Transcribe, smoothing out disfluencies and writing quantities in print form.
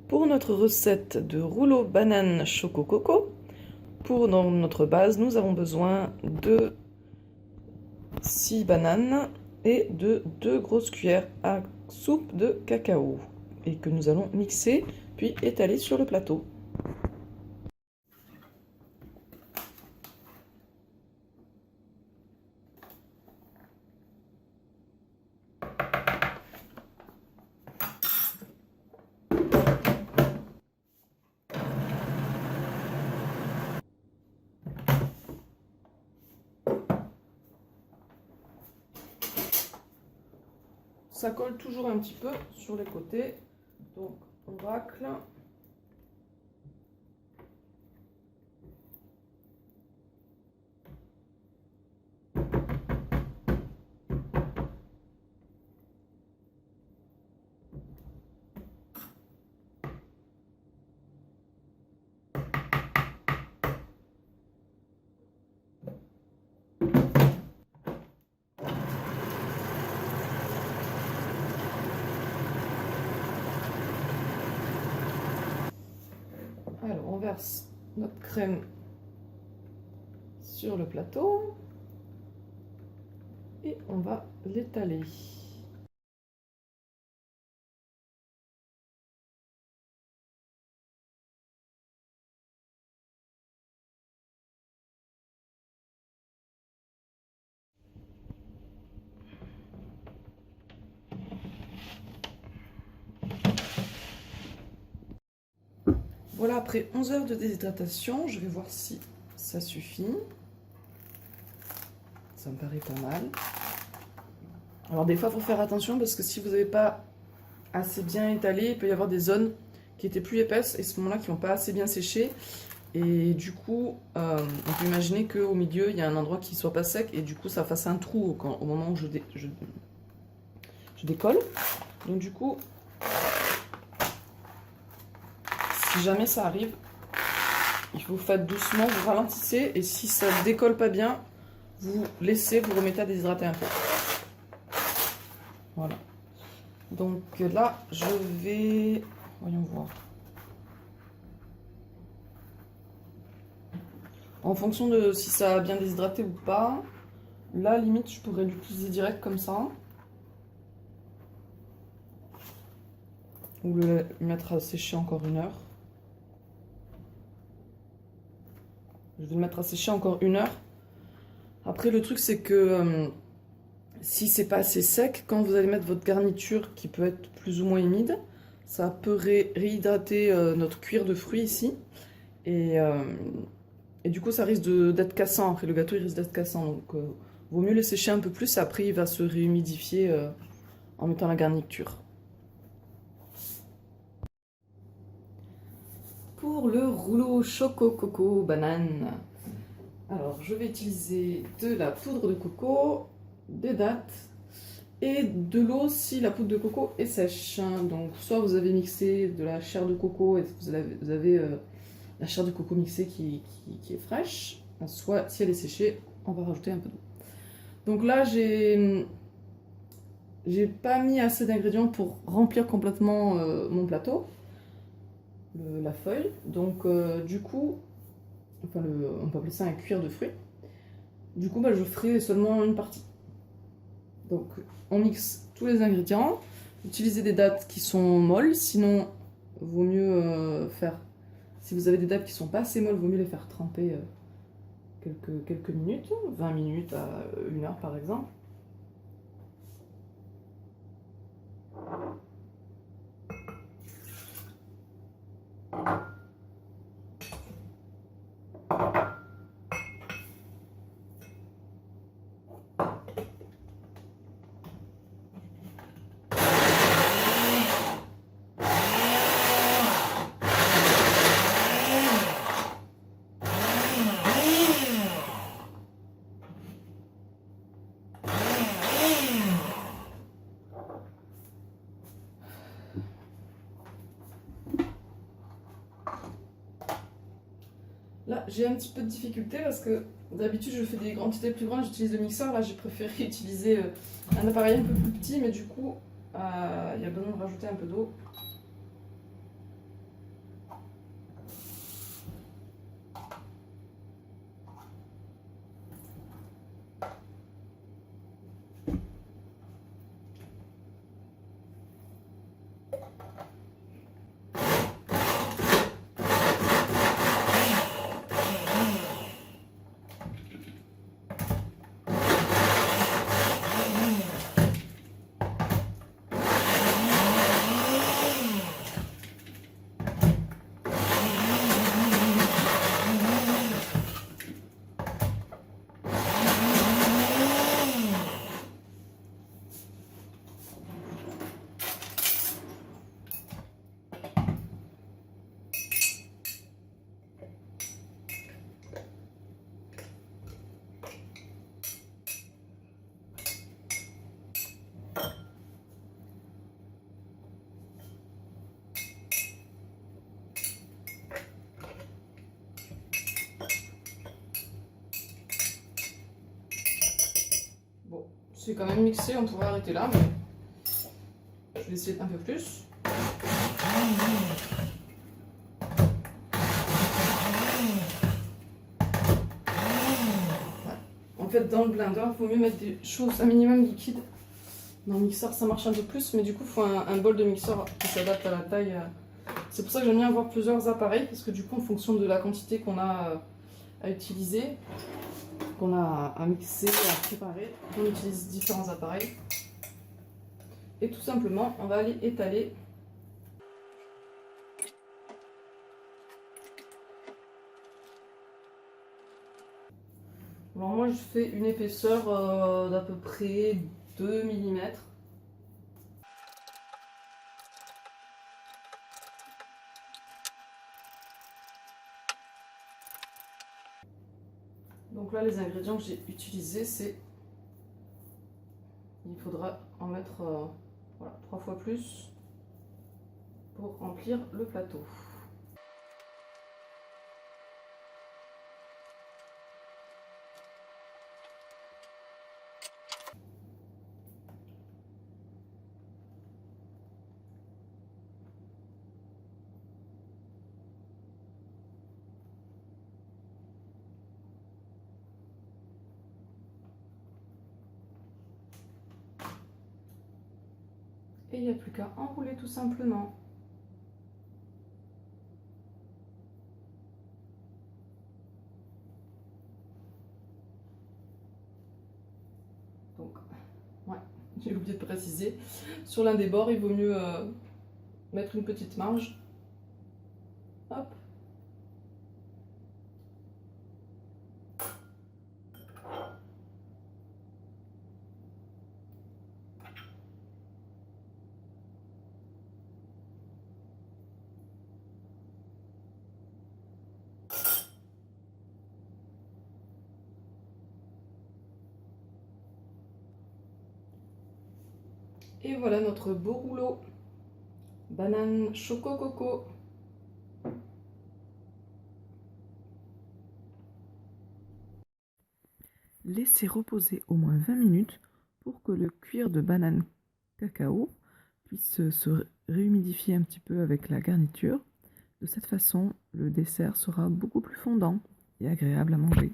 Pour notre recette de rouleau banane choco coco, pour notre base, nous avons besoin de 6 bananes et de 2 grosses cuillères à soupe de cacao et que nous allons mixer puis étaler sur le plateau. Ça colle toujours un petit peu sur les côtés, donc on racle. Alors on verse notre crème sur le plateau et on va l'étaler. Voilà, après 11 heures de déshydratation, je vais voir si ça suffit. Ça me paraît pas mal. Alors des fois, il faut faire attention parce que si vous n'avez pas assez bien étalé, il peut y avoir des zones qui étaient plus épaisses et ce moment-là qui n'ont pas assez bien séché. Et du coup, on peut imaginer qu'au milieu, il y a un endroit qui ne soit pas sec et du coup, ça fasse un trou au moment où je décolle. Donc du coup, si jamais ça arrive, vous faites doucement, vous ralentissez et si ça ne décolle pas bien, vous laissez, vous remettez à déshydrater un peu. Voilà. Donc là, je vais... Voyons voir. En fonction de si ça a bien déshydraté ou pas, là, limite, je pourrais l'utiliser direct comme ça. Ou le mettre à sécher encore 1 heure. Je vais le mettre à sécher encore 1 heure. Après, le truc, c'est que si c'est pas assez sec, quand vous allez mettre votre garniture qui peut être plus ou moins humide, ça peut réhydrater notre cuir de fruits ici. Et du coup, ça risque d'être cassant. Après, le gâteau, il risque d'être cassant. Donc, vaut mieux le sécher un peu plus. Après, il va se réhumidifier en mettant la garniture. Pour le rouleau choco coco banane, alors je vais utiliser de la poudre de coco, des dattes et de l'eau si la poudre de coco est sèche. Donc soit vous avez mixé de la chair de coco et vous avez la chair de coco mixée qui est fraîche, soit si elle est séchée, on va rajouter un peu d'eau. Donc là j'ai pas mis assez d'ingrédients pour remplir complètement mon plateau, la feuille. Donc du coup, enfin on peut appeler ça un cuir de fruits. Du coup je ferai seulement une partie. Donc on mixe tous les ingrédients. Utilisez des dattes qui sont molles, sinon vaut mieux faire... Si vous avez des dattes qui sont pas assez molles, vaut mieux les faire tremper quelques minutes, 20 minutes à 1 heure par exemple. Là, j'ai un petit peu de difficulté parce que d'habitude, je fais des quantités plus grandes, j'utilise le mixeur. Là, j'ai préféré utiliser un appareil un peu plus petit, mais du coup, il y a besoin de rajouter un peu d'eau. Bon, c'est quand même mixé, on pourrait arrêter là, mais je vais essayer un peu plus. En fait, dans le blender, il faut mieux mettre des choses un minimum liquides. Dans le mixeur, ça marche un peu plus, mais du coup, il faut un bol de mixeur qui s'adapte à la taille. C'est pour ça que j'aime bien avoir plusieurs appareils, parce que du coup, en fonction de la quantité qu'on a à utiliser, qu'on a à mixer, à préparer, on utilise différents appareils. Et tout simplement, on va aller étaler. Alors moi, je fais une épaisseur d'à peu près 2 mm. Donc là, les ingrédients que j'ai utilisés, c'est... Il faudra en mettre voilà, 3 fois plus pour remplir le plateau. Et il n'y a plus qu'à enrouler tout simplement. Donc, ouais, j'ai oublié de préciser. Sur l'un des bords, il vaut mieux mettre une petite marge. Hop. Et voilà notre beau rouleau banane choco coco. Laissez reposer au moins 20 minutes pour que le cuir de banane cacao puisse se réhumidifier un petit peu avec la garniture. De cette façon, le dessert sera beaucoup plus fondant et agréable à manger.